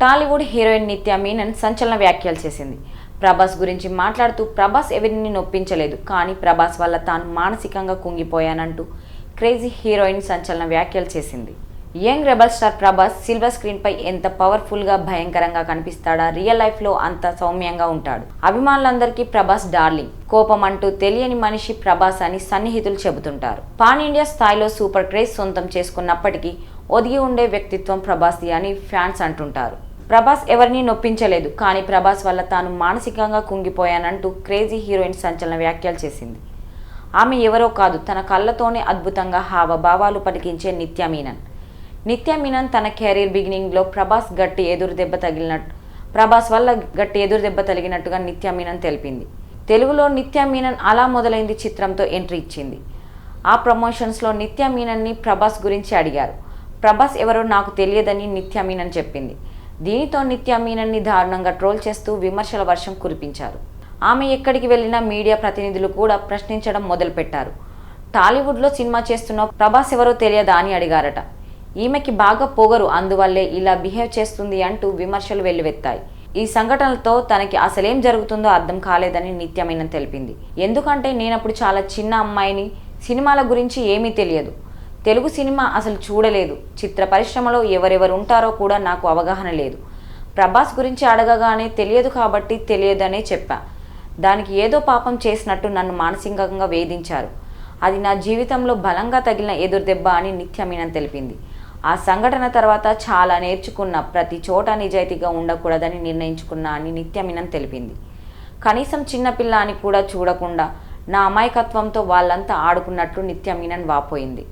Tollywood heroine నిత్య మీనన్ సంచలన వ్యాఖ్యలు చేసింది. ప్రభాస్ గురించి మాట్లాడుతూ ప్రభాస్ ఎవరిని నొప్పించలేదు, కానీ ప్రభాస్ వల్ల తాను మానసికంగా కుంగిపోయానంటూ క్రేజీ హీరోయిన్ సంచలన వ్యాఖ్యలు చేసింది. Young rebel star Prabhas silver screen పై ఎంత పవర్ఫుల్ గా భయంకరంగా కనిపిస్తాడా, రియల్ లైఫ్ లో అంత సౌమ్యంగా ఉంటాడు. అభిమానులందరికీ ప్రభాస్ డార్లింగ్, కోపం అంటూ తెలియని మనిషి ప్రభాస్ అని సన్నిహితులు చెబుతుంటారు. పాన్ ఇండియా స్థాయిలో సూపర్ క్రేజ్ సొంతం చేసుకున్నప్పటికీ ఒదిగి ఉండే వ్యక్తిత్వం ప్రభాస్ది అని ఫ్యాన్స్ అంటుంటారు. ప్రభాస్ ఎవరిని నొప్పించలేదు, కానీ ప్రభాస్ వల్ల తాను మానసికంగా కుంగిపోయానంటూ క్రేజీ హీరోయిన్ సంచలన వ్యాఖ్యలు చేసింది. ఆమె ఎవరో కాదు, తన కళ్ళతోనే అద్భుతంగా హావభావాలు పలికించే నిత్య మీనన్. నిత్య మీనన్ తన కెరీర్ బిగినింగ్లో ప్రభాస్ వల్ల గట్టి ఎదురు దెబ్బ తగిలినట్టుగా నిత్య మీనన్ తెలిపింది. తెలుగులో నిత్య మీనన్ అలా మొదలైంది చిత్రంతో ఎంట్రీ ఇచ్చింది. ఆ ప్రమోషన్స్లో నిత్య మీనన్ని ప్రభాస్ గురించి అడిగారు. ప్రభాస్ ఎవరో నాకు తెలియదని నిత్య మీనన్ చెప్పింది. దీనితో నిత్య మీనన్ని దారుణంగా ట్రోల్ చేస్తూ విమర్శల వర్షం కురిపించారు. ఆమె ఎక్కడికి వెళ్ళినా మీడియా ప్రతినిధులు కూడా ప్రశ్నించడం మొదలుపెట్టారు. టాలీవుడ్లో సినిమా చేస్తున్న ప్రభాస్ ఎవరో తెలియదా అని అడిగారట. ఈమెకి బాగా పొగరు, అందువల్లే ఇలా బిహేవ్ చేస్తుంది అంటూ విమర్శలు వెల్లువెత్తాయి. ఈ సంఘటనలతో తనకి అసలేం జరుగుతుందో అర్థం కాలేదని నిత్య మీనన్ తెలిపింది. ఎందుకంటే నేనప్పుడు చాలా చిన్న అమ్మాయిని, సినిమాల గురించి ఏమీ తెలియదు, తెలుగు సినిమా అసలు చూడలేదు, చిత్ర పరిశ్రమలో ఎవరెవరు ఉంటారో కూడా నాకు అవగాహన లేదు. ప్రభాస్ గురించి అడగగానే తెలియదు కాబట్టి తెలియదనే చెప్పా. దానికి ఏదో పాపం చేసినట్టు నన్ను మానసికంగా వేధించారు. అది నా జీవితంలో బలంగా తగిలిన ఎదురుదెబ్బ అని నిత్య మీనన్ తెలిపింది. ఆ సంఘటన తర్వాత చాలా నేర్చుకున్న, ప్రతి చోట నిజాయితీగా ఉండకూడదని నిర్ణయించుకున్నా అని నిత్య మీనన్ తెలిపింది. కనీసం చిన్నపిల్ల అని కూడా చూడకుండా నా అమాయకత్వంతో వాళ్ళంతా ఆడుకున్నట్లు నిత్య మీనన్ వాపోయింది.